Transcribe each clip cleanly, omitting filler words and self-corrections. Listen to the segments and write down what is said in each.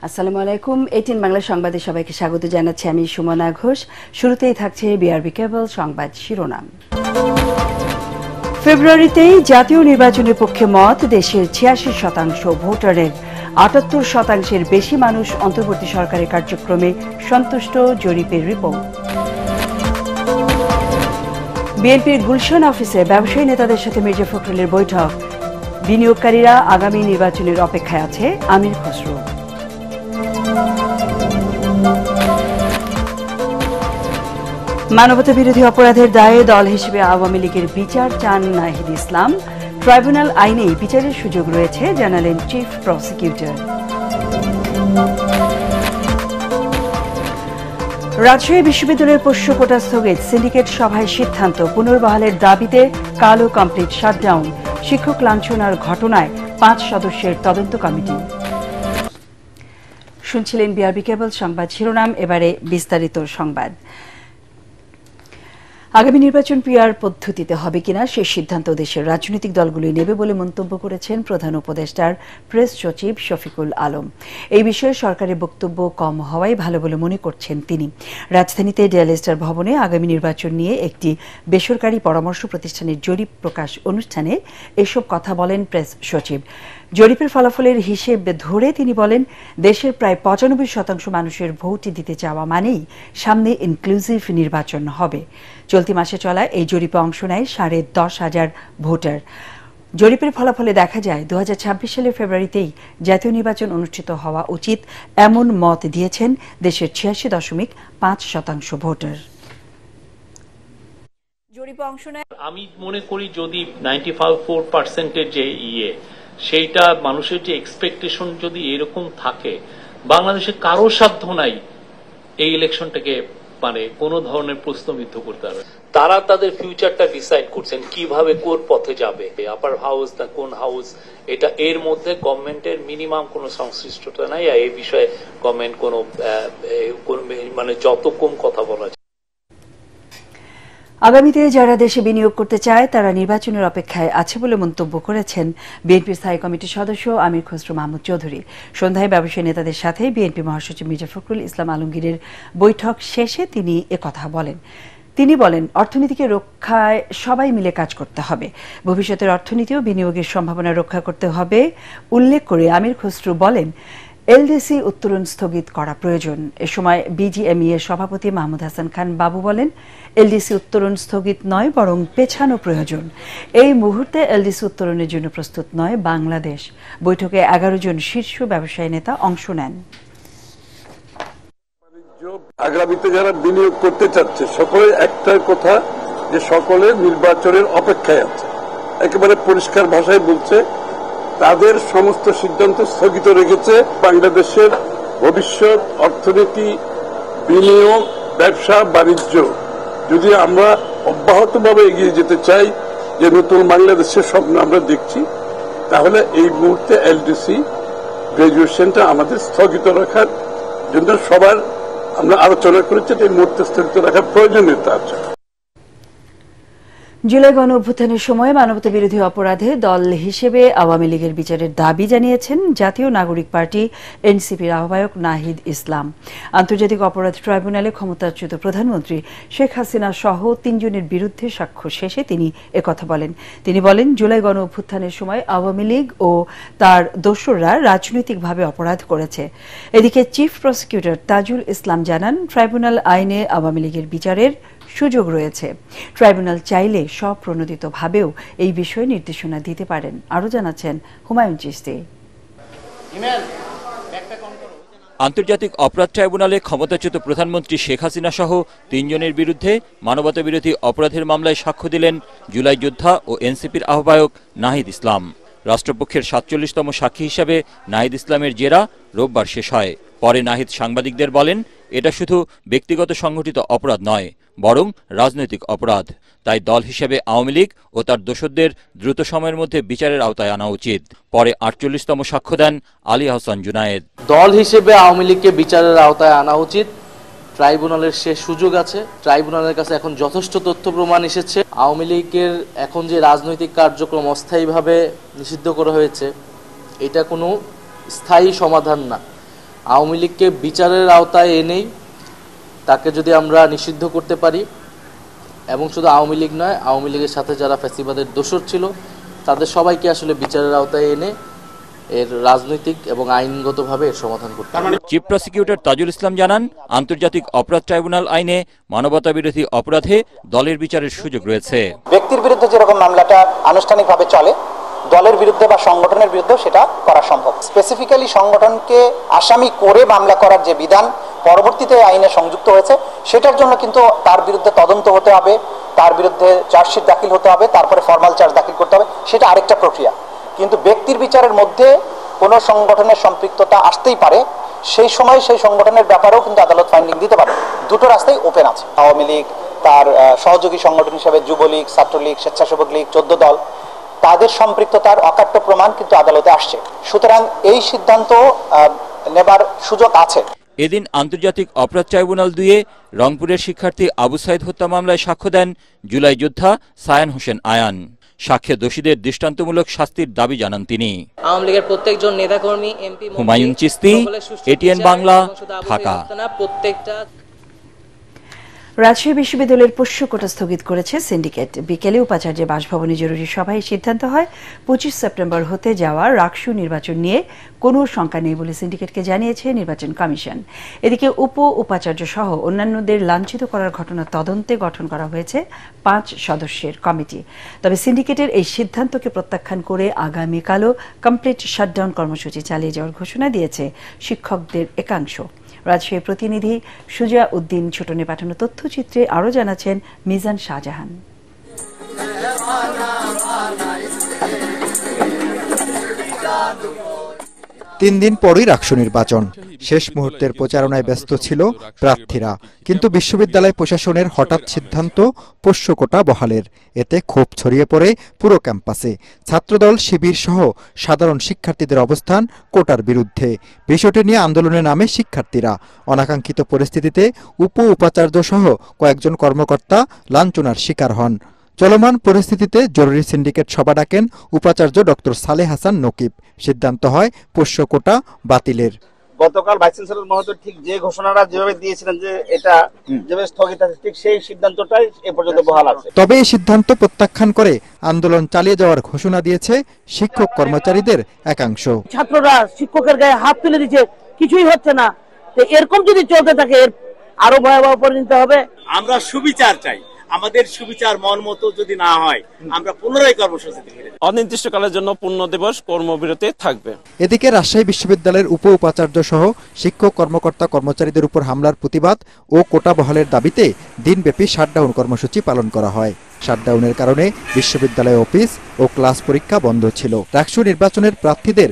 আসসালামু আলাইকুম। 18 বাংলা সংবাদে সবাইকে স্বাগত জানাচ্ছি আমি সুমনা ঘোষ। শুরুতেই থাকছে বিআরবি কেবল সংবাদ শিরোনাম। ফেব্রুয়ারিতেই জাতীয় নির্বাচনের পক্ষে মত দেশের ৮৬% ভোটারের, ৭৮% বেশি মানুষ অন্তর্বর্তী সরকারের কার্যক্রমে সন্তুষ্ট, জরিপের রিপোর্ট। বিএনপির গুলশান অফিসে ব্যবসায়ী নেতাদের সাথে মির্জা ফখরুলের বৈঠক। বিনিয়োগকারীরা আগামী নির্বাচনের অপেক্ষায় আছে, আমির খসরু। মানবতা বিরোধী অপরাধের দায়ে দল হিসেবে আওয়ামী লীগের বিচার চান নাহিদ ইসলাম। ট্রাইব্যুনাল আইনেই বিচারের সুযোগ রয়েছে, জানালেন চিফ প্রসিকিউটর। রাজশাহী বিশ্ববিদ্যালয়ের পোষ্য কোটা স্থগিত, সিন্ডিকেট সভায় সিদ্ধান্ত পুনর্বহালের দাবিতে কালো কমপ্লিট শাটডাউন। শিক্ষক লাঞ্ছনার ঘটনায় 5 সদস্যের তদন্ত কমিটি। শুনছিলেন বিআরবি কেবল সংবাদ শিরোনাম, এবারে বিস্তারিত সংবাদ। আগামী নির্বাচন পিআর পদ্ধতিতে হবে কিনা সে সিদ্ধান্ত দেশের রাজনৈতিক দলগুলি নেবে বলে মন্তব্য করেছেন প্রধান উপদেষ্টার প্রেস সচিব শফিকুল আলম। এই বিষয়ে সরকারের বক্তব্য কম হওয়াই ভালো বলে মনে করছেন তিনি। রাজধানীতে ডেয়াল স্টার ভবনে আগামী নির্বাচন নিয়ে একটি বেসরকারি পরামর্শ প্রতিষ্ঠানের জরিপ প্রকাশ অনুষ্ঠানে এসব কথা বলেন প্রেস সচিব। জরিপের ফলাফলের হিসেব ধরে তিনি বলেন, দেশের প্রায় 95% মানুষের ভোট দিতে চাওয়া মানেই সামনে ইনক্লুসিভ নির্বাচন হবে। চলতি মাসে চলা এই জরিপে অংশ নেয় 10,500 ভোটার। জরিপের ফলাফলে দেখা যায় 2026 সালের ফেব্রুয়ারিতেই জাতীয় নির্বাচন অনুষ্ঠিত হওয়া উচিত, এমন মত দিয়েছেন দেশের 86.5% ভোটার। জরিপে অংশ নেয়, আমি মনে করি যদি 94% যে সেইটা মানুষের যে এক্সপেকটেশন যদি এরকম থাকে, বাংলাদেশে কারো সাধ্য নাই এই ইলেকশনটাকে মানে কোন ধরনের প্রশ্নবিদ্ধ করতে পারবে। তারা তাদের ফিউচারটা ডিসাইড করছেন কিভাবে কোন পথে যাবে, আপার হাউস না কোন হাউস, এটা এর মধ্যে গভর্নমেন্টের মিনিমাম কোনো সংশ্লিষ্টতা নাই। এই বিষয়ে গভর্নমেন্ট কোনো মানে যত কম কথা বলা যায়। আগামীতে যারা দেশে বিনিয়োগ করতে চায় তারা নির্বাচনের অপেক্ষায় আছে বলে মন্তব্য করেছেন বিএনপির স্থায়ী কমিটির সদস্য আমির খসরু মাহমুদ চৌধুরী। সন্ধ্যায় ব্যবসায়ী নেতাদের সাথে বিএনপি মহাসচিব মির্জা ফখরুল ইসলাম আলমগীরের বৈঠক শেষে তিনি একথা বলেন। তিনি বলেন, অর্থনীতিকে রক্ষায় সবাই মিলে কাজ করতে হবে, ভবিষ্যতের অর্থনীতি ও বিনিয়োগের সম্ভাবনা রক্ষা করতে হবে। উল্লেখ করে আমির খসরু বলেন, এলডিসি উত্তোলন স্থগিত করা প্রয়োজন। এ সময় বিজিএমইএ এর সভাপতি মাহমুদ হাসান খান বাবু বলেন, এলডিসি উত্তোলন স্থগিত নয়, বরং পেছানো প্রয়োজন। এই মুহূর্তে এলডিসি উত্তোলনের জন্য প্রস্তুত নয় বাংলাদেশ। বৈঠকে 11 জন শীর্ষ ব্যবসায়ী নেতা অংশ নেন। আগামীতে যারা বিনিয়োগ করতে চাচ্ছে সকলের একটাই কথা যে সকলে নির্বাচনের অপেক্ষায় আছে। একেবারে পরিষ্কার ভাষায় বলছে, তাদের সমস্ত সিদ্ধান্ত স্থগিত রেখেছে। বাংলাদেশের ভবিষ্যৎ অর্থনীতি, বিনিয়োগ, ব্যবসা বাণিজ্য যদি আমরা অব্যাহতভাবে এগিয়ে যেতে চাই, যে নতুন বাংলাদেশের স্বপ্ন আমরা দেখছি, তাহলে এই মুহূর্তে এলডিসি গ্রাজুয়েশনটা আমাদের স্থগিত রাখার জন্য সবার আমরা আলোচনা করেছি। এই মুহূর্তে স্থগিত রাখার প্রয়োজনীয়তা আছে। জুলাই গণ অভ্যুত্থানের সময় মানবতা বিরোধী অপরাধে দল হিসেবে আওয়ামী লীগের বিচারের দাবি জানিয়েছেন জাতীয় নাগরিক পার্টি এনসিপির আহ্বায়ক নাহিদ ইসলাম। আন্তর্জাতিক অপরাধ ট্রাইব্যুনালে ক্ষমতাচ্যুত প্রধানমন্ত্রী শেখ হাসিনা সহ 3 জনের বিরুদ্ধে সাক্ষ্য শেষে তিনি একথা বলেন। তিনি বলেন, জুলাই গণ অভ্যুত্থানের সময় আওয়ামী লীগ ও তার দোসররা রাজনৈতিকভাবে অপরাধ করেছে। এদিকে চিফ প্রসিকিউটর তাজুল ইসলাম জানান, ট্রাইব্যুনাল আইনে আওয়ামী লীগের বিচারের সুযোগ রয়েছে। ট্রাইব্যুনাল চাইলে স্বপ্রণোদিতভাবেও এই বিষয়ে নির্দেশনা দিতে পারেন। আরও জানাচ্ছেন হুমায়ুন চিশতি। আন্তর্জাতিক অপরাধ ট্রাইব্যুনালে ক্ষমতাচ্যুত প্রধানমন্ত্রী শেখ হাসিনা সহ 3 জনের বিরুদ্ধে মানবতা বিরোধী অপরাধের মামলায় সাক্ষ্য দিলেন জুলাই যোদ্ধা ও এনসিপির আহ্বায়ক নাহিদ ইসলাম। রাষ্ট্রপক্ষের 47তম সাক্ষী হিসাবে নাহিদ ইসলামের জেরা রোববার শেষ হয়। পরে নাহিদ সাংবাদিকদের বলেন, এটা শুধু ব্যক্তিগত সংগঠিত অপরাধ নয়, বরং রাজনৈতিক অপরাধ। তাই দল হিসেবে আওয়ামী লীগ ও তার দোসরদের দ্রুত সময়ের মধ্যে বিচারের আওতায় আনা উচিত। পরে 48তম সাক্ষ্য দেন আলী আহসান জুনায়েদ। দল হিসেবে আওয়ামী লীগকে বিচারের আওতায় আনা উচিত। ট্রাইব্যুনালের শেষ সুযোগ আছে। ট্রাইব্যুনালের কাছে এখন যথেষ্ট তথ্য প্রমাণ এসেছে। আওয়ামী লীগের এখন যে রাজনৈতিক কার্যক্রম অস্থায়ীভাবে নিষিদ্ধ করা হয়েছে, এটা কোনো স্থায়ী সমাধান না। আওয়ামী লীগকে বিচারের আওতায় এনেই তাকে যদি আমরা নিষিদ্ধ করতে পারি, এবং শুধু আওয়ামী লীগ নয়, আওয়ামী লীগের সাথে যারা ফ্যাসিবাদের দোসর ছিল তাদের সবাইকে আসলে বিচারের আওতায় এনে এর রাজনৈতিক এবং আইনগতভাবে এর সমাধান করতে হবে। চিফ প্রসিকিউটর তাজুল ইসলাম জানান, আন্তর্জাতিক অপরাধ ট্রাইব্যুনাল আইনে মানবতা বিরোধী অপরাধে দলের বিচারের সুযোগ রয়েছে। ব্যক্তির বিরুদ্ধে যেরকম মামলাটা আনুষ্ঠানিকভাবে চলে, দলের বিরুদ্ধে বা সংগঠনের বিরুদ্ধে সেটা করা সম্ভব। স্পেসিফিক্যালি সংগঠনকে আসামি করে মামলা করার যে বিধান পরবর্তীতে আইনে সংযুক্ত হয়েছে, সেটার জন্য কিন্তু তার বিরুদ্ধে তদন্ত হতে হবে, তার বিরুদ্ধে চার্জশিট দাখিল হতে হবে, তারপরে ফর্মাল চার্জ দাখিল করতে হবে, সেটা আরেকটা প্রক্রিয়া। কিন্তু ব্যক্তির বিচারের মধ্যে কোনো সংগঠনের সম্পৃক্ততা আসতেই পারে, সেই সময় সেই সংগঠনের ব্যাপারেও কিন্তু আদালত ফাইন্ডিং দিতে পারে। দুটো রাস্তাই ওপেন আছে। আওয়ামী লীগ, তার সহযোগী সংগঠন হিসেবে যুবলীগ, ছাত্রলীগ, স্বেচ্ছাসেবক লীগ, 14 দল, তাদের সম্পৃক্ততার অকাট্য প্রমাণ কিন্তু আদালতে আসছে। সুতরাং এই সিদ্ধান্ত নেবার সুযোগ আছে। এদিন আন্তর্জাতিক অপরাধ ট্রাইব্যুনাল 2-এ রংপুরের শিক্ষার্থী আবু সাইদ হত্যা মামলায় সাক্ষ্য দেন জুলাই যোদ্ধা সায়ান হোসেন আয়ান। সাক্ষ্যে দোষীদের দৃষ্টান্তমূলক শাস্তির দাবি জানান তিনি। আওয়ামী লীগের প্রত্যেকজন নেতাকর্মী, এমপি, হুমায়ুন চিস্তি, এটিএন বাংলা, ঢাকা। রাজশাহী বিশ্ববিদ্যালয়ের পোষ্য কোটা স্থগিত করেছে সিন্ডিকেট। বিকেলে উপাচার্যের বাসভবনে জরুরি সভায় সিদ্ধান্ত হয় 25 সেপ্টেম্বর হতে যাওয়া রাকসু নির্বাচন নিয়ে কোনো শঙ্কা নেই বলে সিন্ডিকেটকে জানিয়েছে নির্বাচন কমিশন। এদিকে উপাচার্য সহ অন্যান্যদের লাঞ্ছিত করার ঘটনা তদন্তে গঠন করা হয়েছে 5 সদস্যের কমিটি। তবে সিন্ডিকেটের এই সিদ্ধান্তকে প্রত্যাখ্যান করে আগামীকালও কমপ্লিট শাটডাউন কর্মসূচি চালিয়ে যাওয়ার ঘোষণা দিয়েছে শিক্ষকদের একাংশ। রাজশাহী প্রতিনিধি সুজা উদ্দিন ছোটনে পাঠানো তথ্যচিত্রে আরও জানাচ্ছেন মিজান শাহজাহান। 3 দিন পরই রাকসু নির্বাচন। শেষ মুহূর্তের প্রচারণায় ব্যস্ত ছিল প্রার্থীরা, কিন্তু বিশ্ববিদ্যালয় প্রশাসনের হঠাৎ সিদ্ধান্ত পোষ্য কোটা বহালের। এতে ক্ষোভ ছড়িয়ে পড়ে পুরো ক্যাম্পাসে। ছাত্রদল, শিবির সহ সাধারণ শিক্ষার্থীদের অবস্থান কোটার বিরুদ্ধে। বিষয়টি নিয়ে আন্দোলনে নামে শিক্ষার্থীরা। অনাকাঙ্ক্ষিত পরিস্থিতিতে উপাচার্য সহ কয়েকজন কর্মকর্তা লাঞ্ছনার শিকার হন। চলমান পরিস্থিতিতে জরুরি সিন্ডিকেট সভা ডাকেন উপাচার্য ডক্টর সালেহ হাসান নকিব। সিদ্ধান্ত হয় পোষ্য কোটা বাতিলের। গতকাল ভাইস চ্যান্সেলর মহোদয় ঠিক যে ঘোষণাটা যেভাবে দিয়েছিলেন যে এটা যেভাবে স্থগিত আছে, ঠিক সেই সিদ্ধান্তটাই এ পর্যন্ত বহাল আছে। তবে এই সিদ্ধান্ত প্রত্যাখ্যান করে আন্দোলন চালিয়ে যাওয়ার ঘোষণা দিয়েছে শিক্ষক কর্মচারীদের একাংশ। ছাত্ররা শিক্ষকের গায়ে হাত তুলে দিচ্ছে, কিছুই হচ্ছে না। তো এরকম যদি চলতে থাকে এর আরো ভয়াবহ পরিণতি হবে। আমরা সুবিচার চাই। আমাদের সুবিচার মন মতো যদি না হয়, আমরা পুনরায় কর্মসূচিতে ফিরে যাব। অনির্দিষ্টকালের জন্য পূর্ণ দিবস কর্মবিরতি থাকবে। এদিকে রাজশাহী বিশ্ববিদ্যালয়ের উপাচার্য সহ শিক্ষক কর্মকর্তা কর্মচারীদের উপর হামলার প্রতিবাদ ও কোটা বহালের দাবিতে দিনব্যাপী শাটডাউন কর্মসূচি পালন করা হয়। শাটডাউনের কারণে বিশ্ববিদ্যালয় অফিস ও ক্লাস পরীক্ষা বন্ধ ছিল। রাকসু নির্বাচনের প্রার্থীদের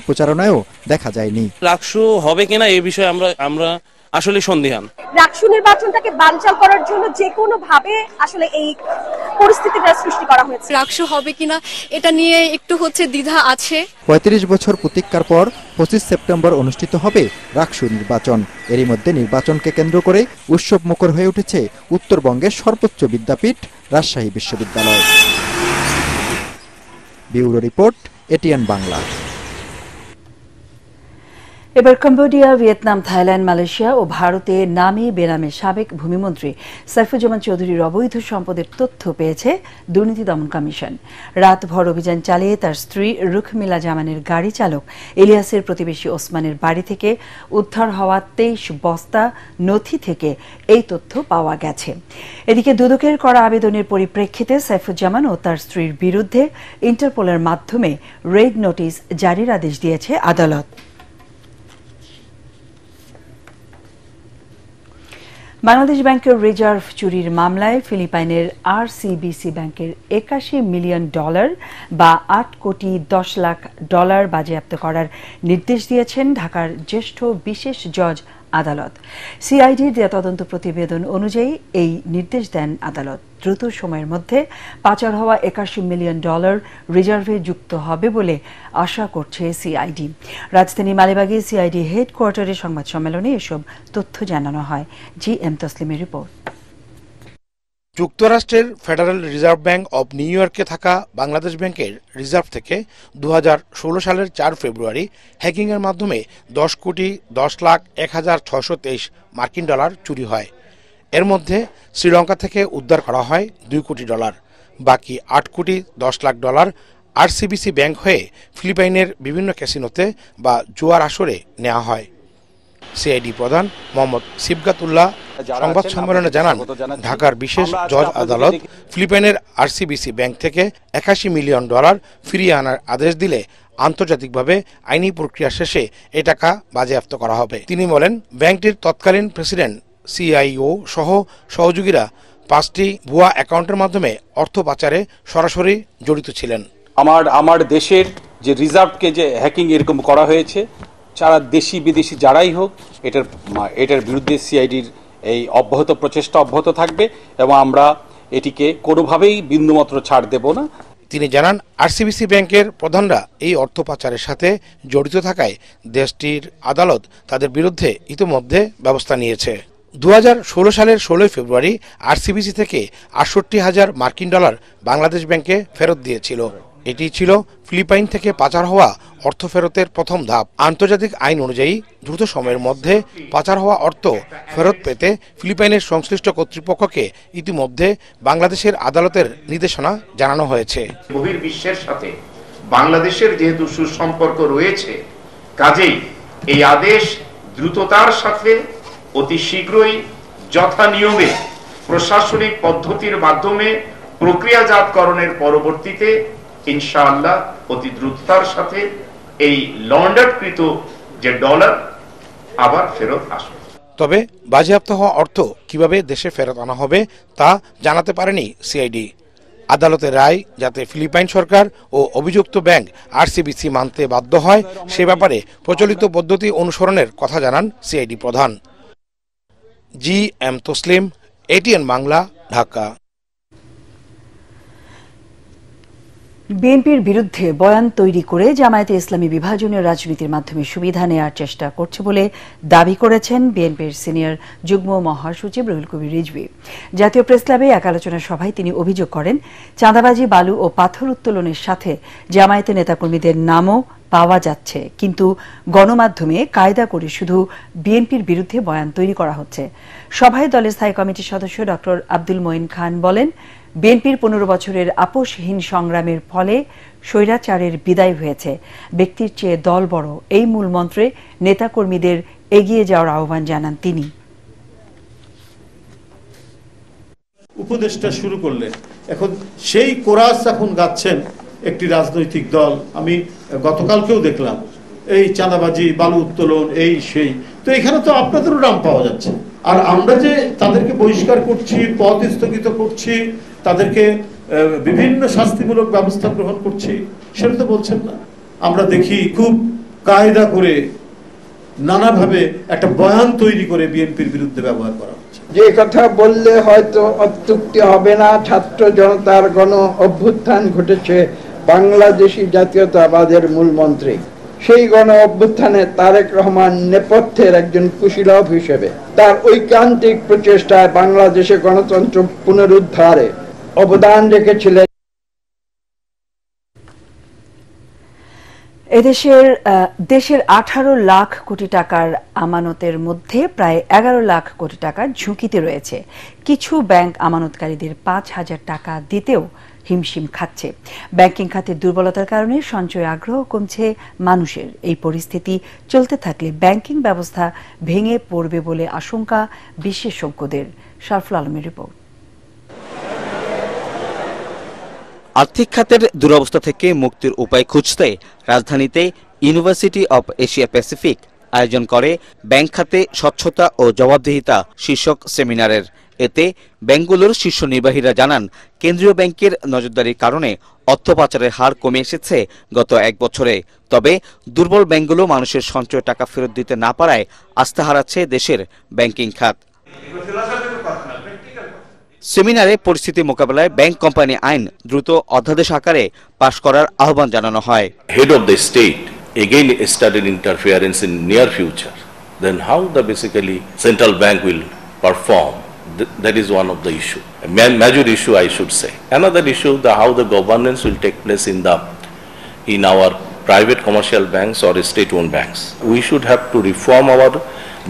প্রচারণায়ও দেখা যায়নি। রাকসু হবে কিনা এই বিষয়ে আমরা আসলে সন্দিহান। রাকসু নির্বাচনটাকে বানচাল করার জন্য যে কোনো ভাবে আসলে এই পরিস্থিতিটা সৃষ্টি করা হয়েছে। রাকসু হবে কিনা এটা নিয়ে একটু দ্বিধা আছে। 35 বছর প্রতীক্ষার পর 25 সেপ্টেম্বর অনুষ্ঠিত হবে রাকসু নির্বাচন। এরই মধ্যে নির্বাচনকে কেন্দ্র করে উৎসব মুখর হয়ে উঠেছে উত্তরবঙ্গের সর্বোচ্চ বিদ্যাপীঠ রাজশাহী বিশ্ববিদ্যালয়। Bureau report, ATN Bangla. এবার কম্বোডিয়া, ভিয়েতনাম, থাইল্যান্ড, মালয়েশিয়া ও ভারতে নামে বেনামে সাবেক ভূমিমন্ত্রী সাইফুজ্জামান চৌধুরীর অবৈধ সম্পদের তথ্য পেয়েছে দুর্নীতি দমন কমিশন। রাতভর অভিযান চালিয়ে তার স্ত্রী রুখমিলা জামানের গাড়ি চালক ইলিয়াসের প্রতিবেশী ওসমানের বাড়ি থেকে উদ্ধার হওয়া 23 বস্তা নথি থেকে এই তথ্য পাওয়া গেছে। এদিকে দুদকের করা আবেদনের পরিপ্রেক্ষিতে সাইফুজ্জামান ও তার স্ত্রীর বিরুদ্ধে ইন্টারপোলের মাধ্যমে রেড নোটিশ জারির আদেশ দিয়েছে আদালত। বাংলাদেশ ব্যাংকের রিজার্ভ চুরির মামলায় ফিলিপাইনের আরসিবিসি ব্যাংকের $81 মিলিয়ন বা $8,10,00,000 বাজেয়াপ্ত করার নির্দেশ দিয়েছেন ঢাকার জ্যেষ্ঠ বিশেষ জজ আদালত। সিআইডির দেয়া তদন্ত প্রতিবেদন অনুযায়ী এই নির্দেশ দেন আদালত। দ্রুত সময়ের মধ্যে পাচার হওয়া $81 মিলিয়ন রিজার্ভে যুক্ত হবে বলে আশা করছে সিআইডি। রাজধানী মালিবাগে সিআইডি হেডকোয়ার্টারে সংবাদ সম্মেলনে এসব তথ্য জানানো হয়। জি এম তসলিমের রিপোর্ট। যুক্তরাষ্ট্রের federal reserve bank of New ইয়র্কে থাকা বাংলাদেশ ব্যাংকের রিজার্ভ থেকে 2016 সালের 4 ফেব্রুয়ারি হ্যাকিংয়ের মাধ্যমে 10,10,01,623 মার্কিন ডলার চুরি হয়। এর মধ্যে শ্রীলঙ্কা থেকে উদ্ধার করা হয় 2 কোটি ডলার। বাকি 8 কোটি 10 লাখ ডলার আরসিবিসি ব্যাংক হয়ে ফিলিপাইনের বিভিন্ন ক্যাসিনোতে বা জুয়ার আসরে নেওয়া হয়। সিআইডি প্রধান মোহাম্মদ সিবগাতুল্লাহ সংবাদ সম্মেলনে জানান, ঢাকার বিশেষ জজ আদালত ফিলিপাইনের আরসিবিসি ব্যাংক থেকে 81 মিলিয়ন ডলার ফিরিয়ে আনার আদেশ দিলে আন্তর্জাতিকভাবে আইনি প্রক্রিয়া শেষে এ টাকা বাজেয়াপ্ত করা হবে। তিনি বলেন, ব্যাংকটির তৎকালীন প্রেসিডেন্ট, সিআইও সহ সহযোগীরা 5টি ভুয়া অ্যাকাউন্টের মাধ্যমে অর্থ পাচারে সরাসরি জড়িত ছিলেন। আমার দেশের যে রিজার্ভকে যে হ্যাকিং এরকম করা হয়েছে, যারা দেশি বিদেশি যারাই হোক, এটার বিরুদ্ধে সিআইডির এই প্রচেষ্টা অব্যাহত থাকবে এবং আমরা এটিকে কোনোভাবেই বিন্দুমাত্র ছাড় দেব না। তিনি জানান, আরসিবিসি ব্যাংকের প্রধানরা এই অর্থ পাচারের সাথে জড়িত থাকায় দেশটির আদালত তাদের বিরুদ্ধে ইতিমধ্যে ব্যবস্থা নিয়েছে। 2016 সালের 16 ফেব্রুয়ারি আরসিবিসি থেকে 68,000 মার্কিন ডলার বাংলাদেশ ব্যাংকে ফেরত দিয়েছিল। এটি ছিল ফিলিপাইন থেকে পাচার হওয়া অর্থ ফেরতের প্রথম ধাপ। আন্তর্জাতিক আইন অনুযায়ী দ্রুত সময়ের মধ্যে পাচার হওয়া অর্থ ফেরত পেতে ফিলিপাইনের সংশ্লিষ্ট কর্তৃপক্ষকে ইতিমধ্যে বাংলাদেশের আদালতের নির্দেশনা জানানো হয়েছে। বহির্বিশ্বের সাথে বাংলাদেশের যেহেতু সুসম্পর্ক রয়েছে, কাজেই এই আদেশ দ্রুততার সাথে অতি শীঘ্রই যথা নিয়মে প্রশাসনিক পদ্ধতির মাধ্যমে প্রক্রিয়াজাতকরণের পরবর্তীতে ইনশাআল্লাহ অতি দ্রুততার সাথে এই লন্ডারকৃত যে ডলার আবার ফেরত আসবে। তবে বাজেয়াপ্ত হওয়া অর্থ কিভাবে দেশে ফেরত আনা হবে তা জানাতে পারেনি সিআইডি। আদালতের রায় যাতে ফিলিপাইন সরকার ও অভিযুক্ত ব্যাংক আরসিবিসি মানতে বাধ্য হয় সে ব্যাপারে প্রচলিত পদ্ধতি অনুসরণের কথা জানান সিআইডি প্রধান। জি.এম. তসলিম, এটিএন বাংলা, ঢাকা। বিএনপির বিরুদ্ধে বয়ান তৈরি করে জামায়াতে ইসলামী বিভাজনীয় রাজনীতির মাধ্যমে সুবিধা নেওয়ার চেষ্টা করছে বলে দাবি করেছেন বিএনপির সিনিয়র যুগ্ম মহাসচিব রুহুল কবির রিজভী। জাতীয় প্রেসক্লাবে এক আলোচনা সভায় তিনি অভিযোগ করেন, চাঁদাবাজি, বালু ও পাথর উত্তোলনের সাথে জামায়াতে নেতাকর্মীদের নামও পাওয়া যাচ্ছে, কিন্তু গণমাধ্যমে কায়দা করে শুধু বিএনপির বিরুদ্ধে বয়ান তৈরি করা হচ্ছে। সভায় দলের স্থায়ী কমিটির সদস্য ডক্টর আব্দুল মঈন খান বলেন, বিএনপির 15 বছরের আপোষহীন সংগ্রামের ফলে স্বৈরাচারের বিদায় হয়েছে। ব্যক্তির চেয়ে দল বড়, এই মূল মন্ত্রে নেতাকর্মীদের এগিয়ে যাওয়ার আহ্বান জানান তিনি। উপদেষ্টা শুরু করলেন, এখন সেই কোরাস এখন গাচ্ছেন একটি রাজনৈতিক দল। আমি গতকালকেও দেখলাম এই চাঁদাবাজি, বালু উত্তোলন, এই সেই। তো এখানে তো আপনাদেরও নাম পাওয়া যাচ্ছে, আর আমরা যে তাদেরকে বহিষ্কার করছি, পদ স্থগিত করছি, তাদেরকে বিভিন্ন শাস্তিমূলক ব্যবস্থা গ্রহণ করছি, সেটা তো বলছেন না। আমরা দেখি খুব কায়দা করে নানাভাবে একটা বয়ান তৈরি করে বিএনপির বিরুদ্ধে ব্যবহার করা হচ্ছে। যে কথা বললে হয়তো অত্যুক্তি হবে না, ছাত্র জনতার গণ অভ্যুত্থান ঘটেছে বাংলাদেশি জাতীয়তাবাদের মূল মন্ত্রে। সেই গণ অভ্যুত্থানে তারেক রহমান নেপথ্যের একজন কুশীলব হিসেবে তার ঐকান্তিক প্রচেষ্টায় বাংলাদেশে গণতন্ত্র পুনরুদ্ধারে অবদান রেখেছিলেন। দেশের 18 লাখ কোটি টাকার আমানতের মধ্যে প্রায় 11 লাখ কোটি টাকা ঝুঁকিতে রয়েছে। কিছু ব্যাংক আমানতকারীদের 5,000 টাকা দিতেও হিমশিম খাচ্ছে। ব্যাংকিং খাতের দুর্বলতার কারণে সঞ্চয় আগ্রহ কমছে মানুষের। এই পরিস্থিতি চলতে থাকলে ব্যাংকিং ব্যবস্থা ভেঙে পড়বে বলে আশঙ্কা বিশেষজ্ঞদের। শারফুল আলমের রিপোর্ট। আর্থিক খাতের দুরবস্থা থেকে মুক্তির উপায় খুঁজতে রাজধানীতে ইউনিভার্সিটি অব এশিয়া প্যাসিফিক আয়োজন করে ব্যাংক খাতে স্বচ্ছতা ও জবাবদিহিতা শীর্ষক সেমিনারের। এতে ব্যাংকগুলোর শীর্ষ নির্বাহীরা জানান, কেন্দ্রীয় ব্যাংকের নজরদারির কারণে অর্থ পাচারের হার কমে এসেছে গত 1 বছরে। তবে দুর্বল ব্যাংকগুলো মানুষের সঞ্চয় টাকা ফেরত দিতে না পারায় আস্থা হারাচ্ছে দেশের ব্যাংকিং খাত। সেমিনারে পরিস্থিতি মোকাবেলায় ব্যাংক কোম্পানি আইন দ্রুত অধ্যাদেশ আকারে পাশ করার আহ্বান জানানো হয়। Head of the state again started interference in near future, then how the basically central bank will perform That is one of the issue, a major issue I should say. Another issue, how the governance will take place in our private commercial banks or state-owned banks. We should have to reform our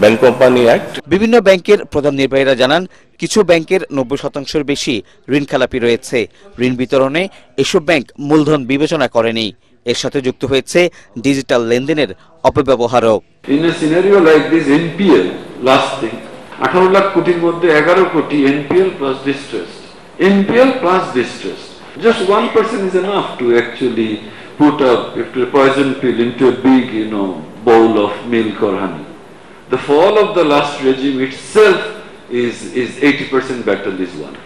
Bank Company Act. বিভিন্ন ব্যাংকের প্রধান নির্বাহীরা জানান কিছু ব্যাংকের 90% বেশি ঋণ খেলাপি রয়েছে। ঋণ বিতরণে এসব ব্যাংক মূলধন বিবেচনা করেনি। এর সাথে যুক্ত হয়েছে ডিজিটাল লেনদেনের অপব্যবহারও। In a scenario like this, NPL last thing 18 lakh কোটির মধ্যে 11 কোটি NPL plus distressed. NPL plus distressed. Just one person is enough to actually put a poison pill into a big, bowl of milk or honey. The fall of the last regime itself is 80% better this one.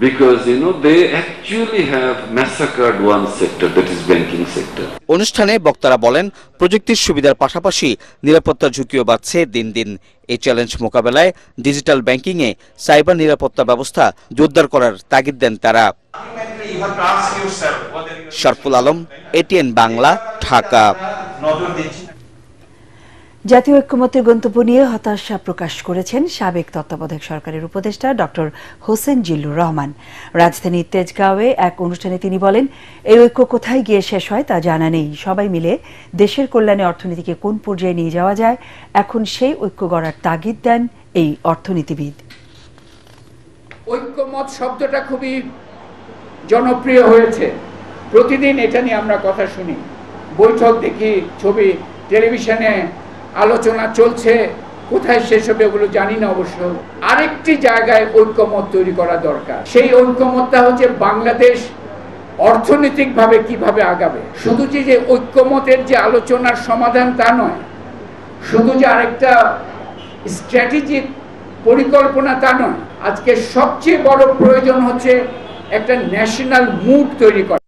Because, they actually have massacred one sector, that is banking sector. অনুষ্ঠানে বক্তারা বলেন প্রযুক্তির সুবিধার পাশাপাশি নিরাপত্তার ঝুঁকিও বাড়ছে দিন দিন। এই চ্যালেঞ্জ মোকাবেলায় ডিজিটাল ব্যাংকিং এ সাইবার নিরাপত্তা ব্যবস্থা জোরদার করার তাগিদ দেন তারা। শরফুল আলম, এটিএন বাংলা, ঢাকা। জাতীয় ঐক্যমত্যের গন্তব্য নিয়ে হতাশা প্রকাশ করেছেন সাবেক তত্ত্বাবধায়ক সরকারের উপদেষ্টা ডক্টর হোসেন জিল্লুর রহমান। রাজধানীর তেজগাঁওয়ে এক অনুষ্ঠানে তিনি বলেন, এই ঐক্য কোথায় গিয়ে শেষ হয় তা জানা নেই। সবাই মিলে দেশের কল্যাণে অর্থনীতিকে কোন পর্যায়ে নিয়ে যাওয়া যায়, এখন সেই ঐক্য গড়ার তাগিদ দেন এই অর্থনীতিবিদ। ঐক্যমত শব্দটা খুবই জনপ্রিয় হয়েছে, প্রতিদিন এটা নিয়ে আমরা কথা শুনি, বৈঠক দেখি, ছবি, টেলিভিশনে আলোচনা চলছে, কোথায় শেষ হবে ওগুলো জানি না। অবশ্য আরেকটি জায়গায় ঐক্যমত তৈরি করা দরকার। সেই ঐক্যমতটা হচ্ছে বাংলাদেশ অর্থনৈতিকভাবে কিভাবে আগাবে। শুধু যে ঐক্যমতের যে আলোচনার সমাধান তা নয়, শুধু যে আরেকটা স্ট্র্যাটেজিক পরিকল্পনা তা নয়, আজকে সবচেয়ে বড় প্রয়োজন হচ্ছে একটা ন্যাশনাল মুড তৈরি করা।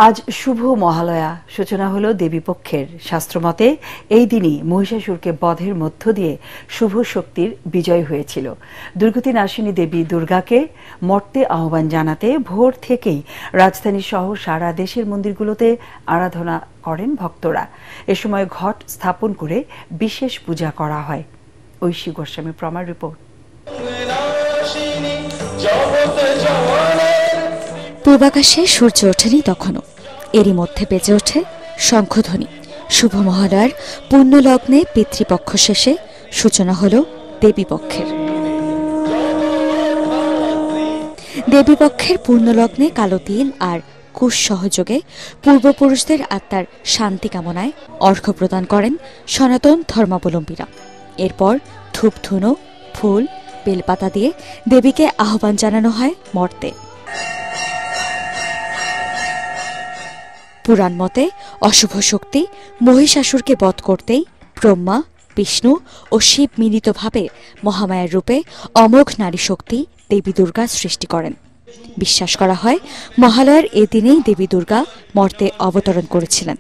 আজ শুভ মহালয়া, সূচনা হলো দেবীপক্ষের। শাস্ত্রমতে এই দিনই মহিষাসুরকে বধের মধ্য দিয়ে শুভ শক্তির বিজয় হয়েছিল। দুর্গতি নাশিনী দেবী দুর্গাকে মর্তে আহ্বান জানাতে ভোর থেকেই রাজধানী সহ সারা দেশের মন্দিরগুলোতে আরাধনা করেন ভক্তরা। এ সময় ঘট স্থাপন করে বিশেষ পূজা করা হয়। ঐশী গোস্বামী প্রমার রিপোর্ট। পূর্বাকাশে সূর্য ওঠেনি তখনও, এরই মধ্যে বেজে ওঠে শঙ্খধ্বনি। শুভ মহালয়ার পুণ্যলগ্নে পিতৃপক্ষ শেষে সূচনা হল দেবীপক্ষের। দেবীপক্ষের পুণ্যলগ্নে কালো তিল আর কুশ সহযোগে পূর্বপুরুষদের আত্মার শান্তি কামনায় অর্ঘ্য প্রদান করেন সনাতন ধর্মাবলম্বীরা। এরপর ধূপধুনো, ফুল, বেলপাতা দিয়ে দেবীকে আহ্বান জানানো হয় মর্তে। পুরাণ মতে অশুভ শক্তি মহিষাসুরকে বধ করতেই ব্রহ্মা, বিষ্ণু ও শিব মিলিতভাবে মহামায়ার রূপে অমোঘ নারী শক্তি দেবী দুর্গা সৃষ্টি করেন। বিশ্বাস করা হয় মহালয়ার এ দিনেই দেবী দুর্গা মর্তে অবতরণ করেছিলেন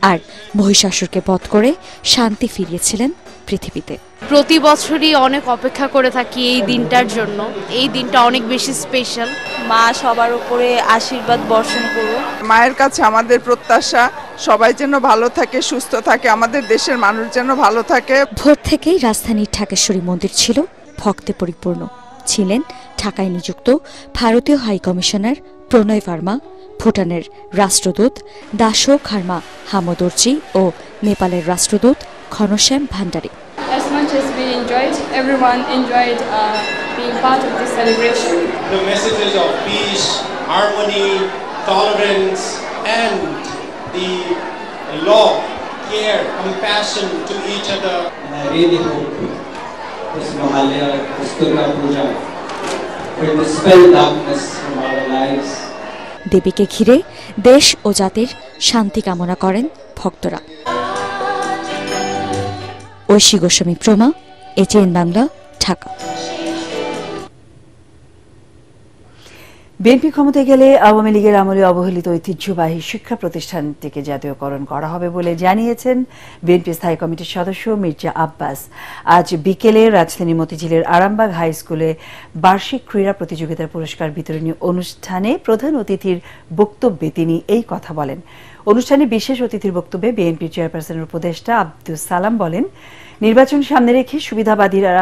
আর মহিষাসুরকে বধ করে শান্তি ফিরিয়েছিলেন পৃথিবীতে। প্রতি বছরই অনেক অপেক্ষা করে থাকি এই দিনটার জন্য। এই দিনটা অনেক বেশি স্পেশাল। মা সবার উপরে আশীর্বাদ বর্ষণ করুন। মায়ের কাছে আমাদের প্রত্যাশা সবাই যেন ভালো থাকে, সুস্থ থাকে, আমাদের দেশের মানুষ যেন ভালো থাকে। ভোর থেকেই রাজধানীর ঢাকেশ্বরী মন্দির ছিল ভক্তে পরিপূর্ণ। ছিলেন ঢাকায় নিযুক্ত ভারতীয় হাই কমিশনার প্রণয় ভার্মা, ভুটানের রাষ্ট্রদূত দাসো খার্মা হামদর্জি ও নেপালের রাষ্ট্রদূত Ghanshyam Bhandari. As much as we enjoyed, everyone enjoyed being part of this celebration. The messages of peace, harmony, tolerance, and the love, care, compassion to each other. And I really hope this Mahalaya, this Durga Puja, will dispel darkness from our lives. দেবীকে ঘিরে দেশ ও জাতির শান্তি কামনা করেন ভক্তরা। Oishi Goswami প্রমা, ATN Bangla, Dhaka. BNP ক্ষমতায় গেলে আওয়ামী লীগের আমলে অবহেলিত ঐতিহ্যবাহী শিক্ষা প্রতিষ্ঠানটিকে জাতীয়করণ করা হবে বলে জানিয়েছেন বিএনপি স্থায়ী কমিটির সদস্য মির্জা আব্বাস। আজ বিকেলে রাজধানীর মতিঝিলের আরামবাগ হাই স্কুলে বার্ষিক ক্রীড়া প্রতিযোগিতার পুরস্কার বিতরণী অনুষ্ঠানে প্রধান অতিথির বক্তব্যে তিনি এই কথা বলেন। অনুষ্ঠানে বিশেষ অতিথির বক্তব্যে বিএনপি চেয়ারপারসনের উপদেষ্টা আব্দুস সালাম বলেন, নির্বাচন সামনে রেখে সুবিধাবাদীরা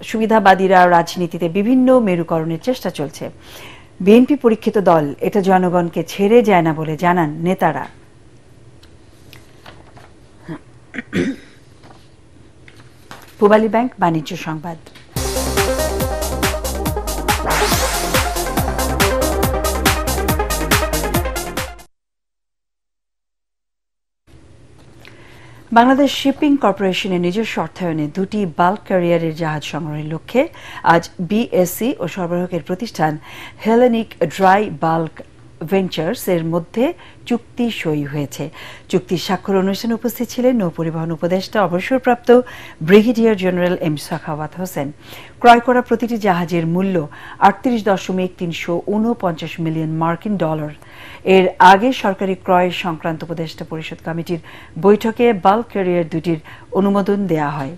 সুবিধাবাদীরা রাজনীতিতে বিভিন্ন মেরুকরণের চেষ্টা চলছে। বিএনপি পরীক্ষিত দল, এটা জনগণকে ছেড়ে যায় না বলে জানান নেতারা। পূবালী ব্যাংক বাণিজ্য সংবাদ। বাংলাদেশ শিপিং কর্পোরেশনের নিজস্ব অর্থায়নে দুটি বাল্ক ক্যারিয়ারের জাহাজ সংগ্রহের লক্ষ্যে আজ বিএসসি ও সরবরাহকের প্রতিষ্ঠান হেলেনিক ড্রাই বাল্ক ভেঞ্চার্স এর মধ্যে চুক্তি সই হয়েছে। চুক্তি স্বাক্ষর অনুষ্ঠানে উপস্থিত ছিলেন নৌপরিবহন উপদেষ্টা অবসরপ্রাপ্ত brigadier general M Sakhawat Hossain. ক্রয় করা প্রতিটি জাহাজের মূল্য ৩৮.৩49 মিলিয়ন মার্কিন ডলার। এর আগে সরকারি ক্রয় সংক্রান্ত উপদেষ্টা পরিষদ কমিটির বৈঠকে বাল্ক ক্যারিয়ার দুটির অনুমোদন দেয়া হয়।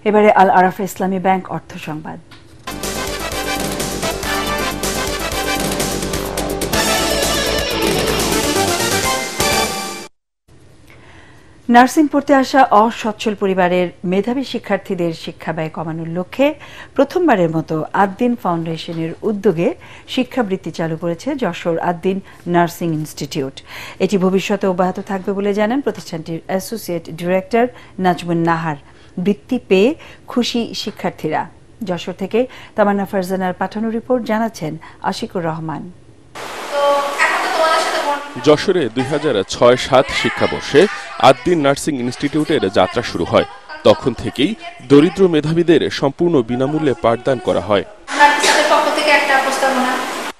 এবারে আল আরাফা ইসলামী ব্যাংক অর্থ সংবাদ। নার্সিং পড়তে আসা অসচ্ছল পরিবারের মেধাবী শিক্ষার্থীদের শিক্ষা ব্যয় কমানোর লক্ষ্যে প্রথমবারের মতো আদ্দিন ফাউন্ডেশনের উদ্যোগে শিক্ষাবৃত্তি চালু করেছে যশোর আদ্দিন নার্সিং ইনস্টিটিউট। এটি ভবিষ্যতে অব্যাহত থাকবে বলে জানান প্রতিষ্ঠানটির অ্যাসোসিয়েট ডিরেক্টর নাজমুন নাহার। বৃত্তি পেয়ে খুশি শিক্ষার্থীরা। যশোর থেকে তামান্না ফারজানার পাঠানো রিপোর্ট জানাচ্ছেন আশিকুর রহমান। যশোরে ২০০৬-৭ শিক্ষাবর্ষে আদ্দিন নার্সিং ইনস্টিটিউটের যাত্রা শুরু হয়। তখন থেকেই দরিদ্র মেধাবীদের সম্পূর্ণ বিনামূল্যে পাঠদান করা হয়।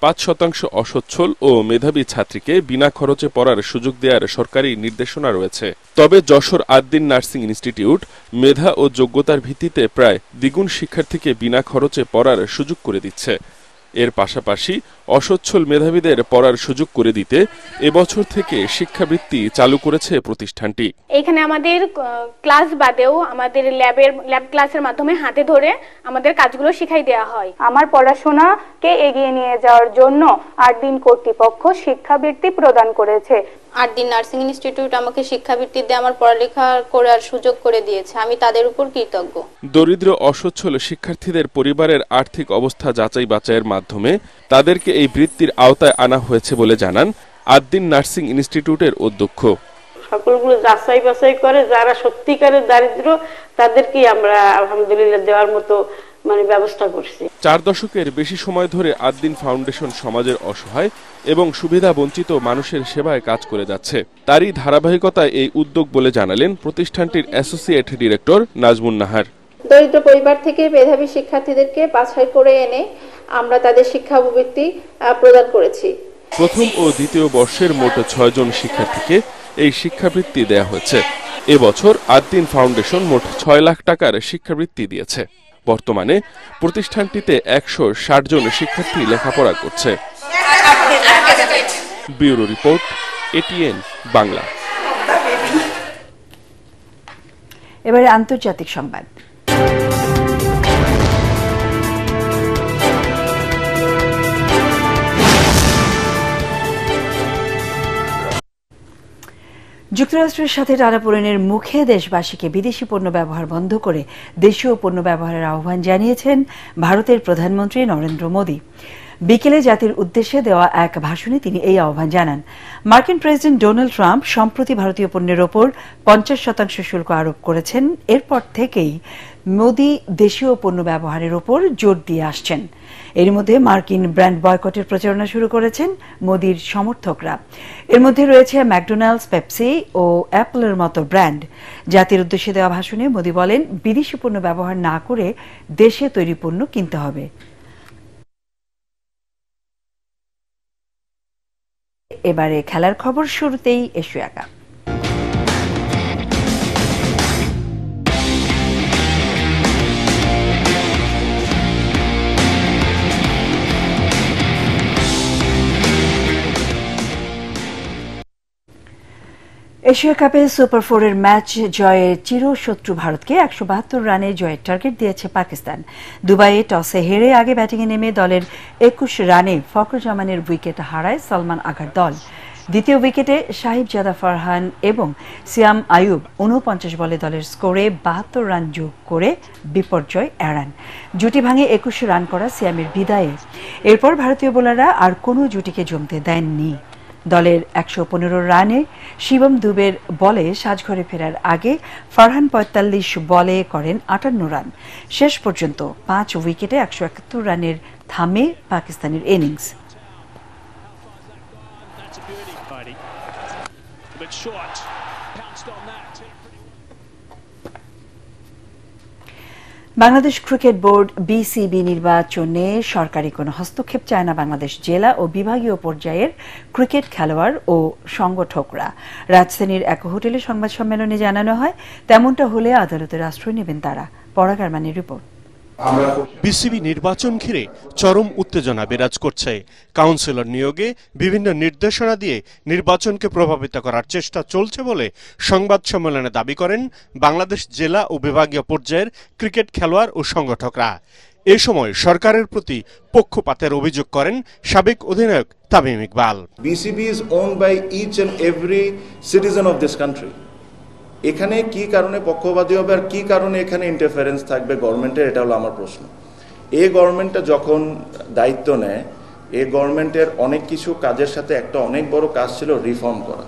৫% অসচ্ছল ও মেধাবী ছাত্রীকে বিনা খরচে পড়ার সুযোগ দেওয়ার সরকারি নির্দেশনা রয়েছে। তবে যশোর আদ্দিন নার্সিং ইনস্টিটিউট মেধা ও যোগ্যতার ভিত্তিতে প্রায় দ্বিগুণ শিক্ষার্থীকে বিনা খরচে পড়ার সুযোগ করে দিচ্ছে। এর পাশাপাশি অসচ্ছল মেধাবীদের পড়ার সুযোগ করে দিতে এবছর থেকে শিক্ষাবৃত্তি চালু করেছে প্রতিষ্ঠানটি। এখানে আমাদের ক্লাস বাদেও আমাদের ল্যাব ক্লাসের মাধ্যমে হাতে ধরে আমাদের কাজগুলো শিখাই দেওয়া হয়। আমার পড়াশোনাকে এগিয়ে নিয়ে যাওয়ার জন্য আদ্দিন কর্তৃপক্ষ শিক্ষাবৃত্তি প্রদান করেছে। আদ্দিন নার্সিং ইনস্টিটিউট আমাকে শিক্ষাবৃত্তি দিয়ে আমার পড়ালেখা করার সুযোগ করে দিয়েছে। আমি তাদের উপর কৃতজ্ঞ। দরিদ্র অসচ্ছল শিক্ষার্থীদের পরিবারের আর্থিক অবস্থা যাচাই বাছাইয়ের মাধ্যমে তাদেরকে এই বৃত্তির আওতায় আনা হয়েছে বলে জানান আদ্দিন নার্সিং ইনস্টিটিউটের অধ্যক্ষ। সকলগুলো যাচাই বাছাই করে যারা সত্যিকারের দারিদ্র তাদেরকে আমরা আলহামদুলিল্লাহ দেওয়ার মতো ব্যবস্থা করছি। 4 দশকের বেশি সময় ধরে আদ্দিন ফাউন্ডেশন সমাজের অসহায় এবং সুবিধা বঞ্চিত মানুষের সেবায় কাজ করে যাচ্ছে। তারই ধারাবাহিকতায় এই উদ্যোগ বলে জানালেন প্রতিষ্ঠানটির অ্যাসোসিয়েট ডিরেক্টর নাজমুন নাহার। দরিদ্র পরিবার থেকে মেধাবী শিক্ষার্থীদেরকে বাছাই করে এনে আমরা তাদের শিক্ষাবৃত্তি প্রদান করেছি। প্রথম ও দ্বিতীয় বর্ষের মোট 6 জন শিক্ষার্থীকে এই শিক্ষাবৃত্তি দেয়া হয়েছে। এবছর আদ্দিন ফাউন্ডেশন মোট 6 লাখ টাকার শিক্ষাবৃত্তি দিয়েছে। বর্তমানে প্রতিষ্ঠানটিতে 160 জন শিক্ষার্থী লেখাপড়া করছে। Bureau report, ATN Bangla. এবারে আন্তর্জাতিক সংবাদ। যুক্তরাষ্ট্রের সাথে টানাপোড়েনের মুখে দেশবাসীকে বিদেশি পণ্য ব্যবহার বন্ধ করে দেশীয় পণ্য ব্যবহারের আহ্বান জানিয়েছেন ভারতের প্রধানমন্ত্রী নরেন্দ্র মোদী। বিকেলে জাতির উদ্দেশ্যে দেওয়া এক ভাষণে তিনি এই আহ্বান জানান। মার্কিন প্রেসিডেন্ট ডোনাল্ড ট্রাম্প সম্প্রতি ভারতীয় পণ্যের ওপর 50% শুল্ক আরোপ করেছেন। এরপর থেকেই মোদী দেশীয় পণ্য ব্যবহারের ওপর জোর দিয়ে আসছেন। এর মধ্যে মার্কিন ব্র্যান্ড বয়কটের প্রচারণা শুরু করেছেন মোদীর সমর্থকরা। এর মধ্যে রয়েছে ম্যাকডোনাল্ডস, পেপসি ও অ্যাপলের মতো ব্র্যান্ড। জাতির উদ্দেশ্যে দেওয়া ভাষণে মোদী বলেন, বিদেশি পণ্য ব্যবহার না করে দেশে তৈরি পণ্য কিনতে হবে। এবারে খেলার খবর, শুরুতেই এশিয়া কাপ। এশিয়া কাপে সুপার 4-এর ম্যাচ জয়ে চিরশত্রু ভারতকে 172 রানে জয়ের টার্গেট দিয়েছে পাকিস্তান। দুবাইয়ে টসে হেরে আগে ব্যাটিংয়ে নেমে দলের 21 রানে ফখর জামানের উইকেট হারায় সালমান আগার দল। দ্বিতীয় উইকেটে সাহিবজাদা ফারহান এবং সিয়াম আয়ুব ৪৯ বলে দলের স্কোরে ৭২ রান যোগ করে বিপর্যয় এড়ান। জুটি ভাঙে ২১ রান করা সিয়ামের বিদায়ে এরপর ভারতীয় বোলাররা আর কোনো জুটিকে জমতে দেননি। দলের ১১৫ রানে শিবম দুবের বলে সাজঘরে ফেরার আগে ফারহান ৪৫ বলে করেন ৫৮ রান। শেষ পর্যন্ত ৫ উইকেটে ১৭১ রানের থামে পাকিস্তানের innings. Bangladesh cricket board BCB নির্বাচনে সরকারি কোনো হস্তক্ষেপ চায় না বাংলাদেশ জেলা ও বিভাগীয় পর্যায়ের ক্রিকেট খেলোয়াড় ও সংগঠকরা। রাজধানীর এক হোটেলে সংবাদ সম্মেলনে জানানো হয়, তেমনটা হলে আদালতের আশ্রয় নেবেন তারা। পরাগ আরমানের রিপোর্ট। বিসিবি নির্বাচন ঘিরে চরম উত্তেজনা বিরাজ করছে। কাউন্সিলর নিয়োগে বিভিন্ন নির্দেশনা দিয়ে নির্বাচনকে প্রভাবিত করার চেষ্টা চলছে বলে সংবাদ সম্মেলনে দাবি করেন বাংলাদেশ জেলা ও বিভাগীয় পর্যায়ের ক্রিকেট খেলোয়াড় ও সংগঠকরা। এ সময় সরকারের প্রতি পক্ষপাতের অভিযোগ করেন সাবেক অধিনায়ক Tamim Iqbal. BCB is owned by each and every citizen of this country. এখানে কি কারণে পক্ষপাতী হবে আর কি কারণে এখানে ইন্টারফারেন্স থাকবে গভর্নমেন্টের, এটা হলো আমার প্রশ্ন। এই গভর্নমেন্টটা যখন দায়িত্ব নেয়, এই গভর্নমেন্টের অনেক কিছু কাজের সাথে একটা অনেক বড় কাজ ছিল রিফর্ম করা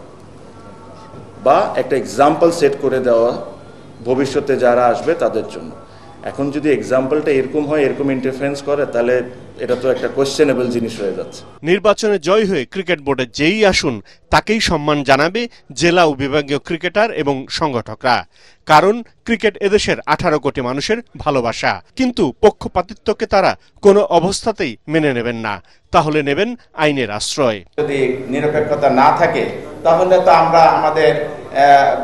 বা একটা এক্সাম্পল সেট করে দেওয়া ভবিষ্যতে যারা আসবে তাদের জন্য। এখন যদি এক্সাম্পলটা এরকম হয়, এরকম ইন্টারফারেন্স করে, তাহলে এটা তো একটা কোয়েশ্চেনেবল জিনিস হয়ে যাচ্ছে। নির্বাচনে জয় হয়ে ক্রিকেট বোর্ডে যেই আসুন তাকেই সম্মান জানাবে জেলা ও বিভাগীয় ক্রিকেটার এবং সংগঠকরা। কারণ ক্রিকেট এদেশের 18 কোটি মানুষের ভালোবাসা। কিন্তু পক্ষপাতিত্বকে তারা কোনো অবস্থাতেই মেনে নেবেন না, তাহলে নেবেন আইনের আশ্রয়। যদি নিরপেক্ষতা না থাকে তাহলে তো আমরা আমাদের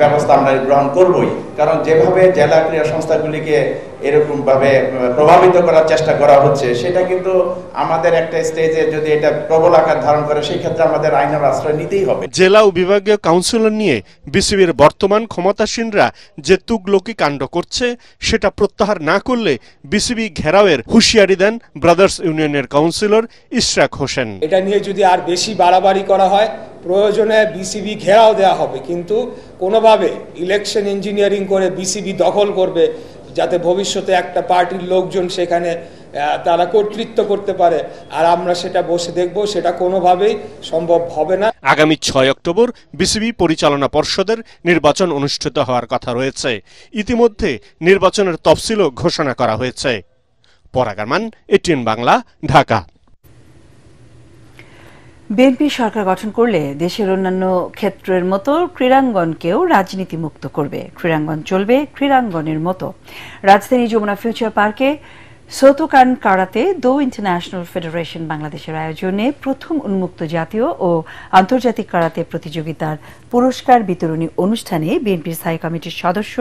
ব্যবস্থা আমরা গ্রহণ করবই। কারণ যেভাবে জেলা ক্রীড়া সংস্থাগুলিকে এরকম ভাবে প্রভাবিত করার চেষ্টা করা হচ্ছে, সেটা কিন্তু আমাদের একটা স্টেজে যদি এটা প্রবল আকার ধারণ করে, সেই ক্ষেত্রে আমাদের আইনের আশ্রয় নিতেই হবে। জেলা ও বিভাগীয় কাউন্সিলর নিয়ে বিসিবির বর্তমান ক্ষমতাসীনরা যে তুগলকি কাণ্ড করছে, সেটা প্রত্যাহার না করলে বিসিবি ঘেরাওয়ের হুঁশিয়ারি দেন ব্রাদার্স ইউনিয়নের কাউন্সিলর ইশরাক হোসেন। এটা নিয়ে যদি আর বেশি বাড়াবাড়ি করা হয়, প্রয়োজনে বিসিবি ঘেরাও দেওয়া হবে, কিন্তু কোনোভাবে ইলেকশন ইঞ্জিনিয়ারিং করে বিসিবি দখল করবে যাতে ভবিষ্যতে একটা পার্টির লোকজন সেখানে তারা কর্তৃত্ব করতে পারে, আর আমরা সেটা বসে দেখব, সেটা কোনোভাবেই সম্ভব হবে না। আগামী 6 অক্টোবর বিসিবি পরিচালনা পর্ষদের নির্বাচন অনুষ্ঠিত হওয়ার কথা রয়েছে। ইতিমধ্যে নির্বাচনের তফসিলও ঘোষণা করা হয়েছে। পরাগ আরমান, এটিএন বাংলা, ঢাকা। বিএনপি সরকার গঠন করলে দেশের অন্যান্য ক্ষেত্রের মতো ক্রীড়াঙ্গনকেও রাজনীতি মুক্ত করবে। ক্রীড়াঙ্গন চলবে ক্রীড়াঙ্গনের মতো। রাজধানী যমুনা ফিউচার পার্কে সোতোকান কারাতে দো ইন্টারন্যাশনাল ফেডারেশন বাংলাদেশের আয়োজনে প্রথম উন্মুক্ত জাতীয় ও আন্তর্জাতিক কারাতে প্রতিযোগিতার পুরস্কার বিতরণী অনুষ্ঠানে বিএনপির স্থায়ী কমিটির সদস্য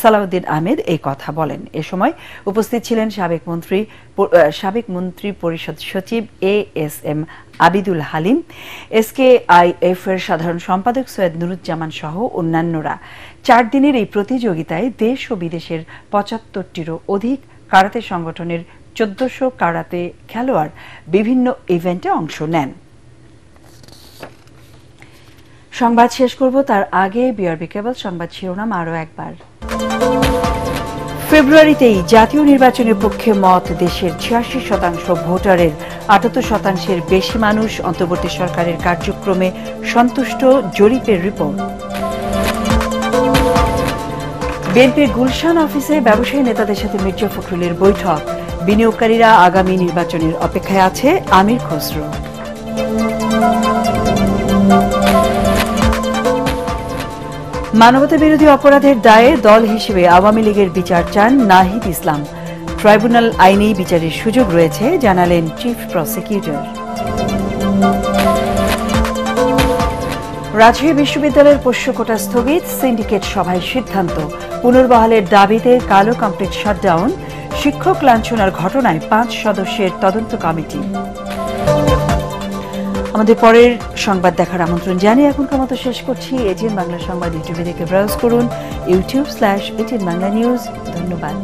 সালাউদ্দিন আহমেদ এই কথা বলেন। এ সময় উপস্থিত ছিলেন সাবেক মন্ত্রী পরিষদ সচিব ASM আবিদুল হালিম, SKIF এর সাধারণ সম্পাদক সৈয়দ নুরুজ্জামান সহ অন্যান্যরা। 4 দিনের এই প্রতিযোগিতায় দেশ ও বিদেশের 75টিরও অধিক কারাতে সংগঠনের 1400 কারাতে খেলোয়াড় বিভিন্ন ইভেন্টে অংশ নেন। সংবাদ শেষ করব তার আগে বিআরবি কেবল সংবাদ শিরোনাম আরও একবার। ফেব্রুয়ারিতেই জাতীয় নির্বাচনের পক্ষে মত দেশের 86% ভোটারের, 78%-এর বেশি মানুষ অন্তর্বর্তী সরকারের কার্যক্রমে সন্তুষ্ট, জরিপের রিপোর্ট। বিএনপির গুলশান অফিসে ব্যবসায়ী নেতাদের সাথে মির্জা ফখরুলের বৈঠক। বিনিয়োগকারীরা আগামী নির্বাচনের অপেক্ষায় আছে, আমির খসরু। মানবতা বিরোধী অপরাধের দায়ে দল হিসেবে আওয়ামী লীগের বিচার চান নাহিদ ইসলাম। ট্রাইব্যুনাল আইনেই বিচারের সুযোগ রয়েছে, জানালেন চিফ প্রসিকিউটর। রাজশাহী বিশ্ববিদ্যালয়ের পোষ্য কোটা স্থগিত, সিন্ডিকেট সভায় সিদ্ধান্ত। পুনর্বহালের দাবিতে কালো কমপ্লিট শাটডাউন। শিক্ষক লাঞ্ছনার ঘটনায় 5 সদস্যের তদন্ত কমিটি। আমাদের পরের সংবাদ দেখার আমন্ত্রণ জানিয়ে এখনকার মতো শেষ করছি। এটিএন বাংলা সংবাদ ইউটিউবে দেখে ব্রাউজ করুন, youtube/এটিএন বাংলা নিউজ। ধন্যবাদ।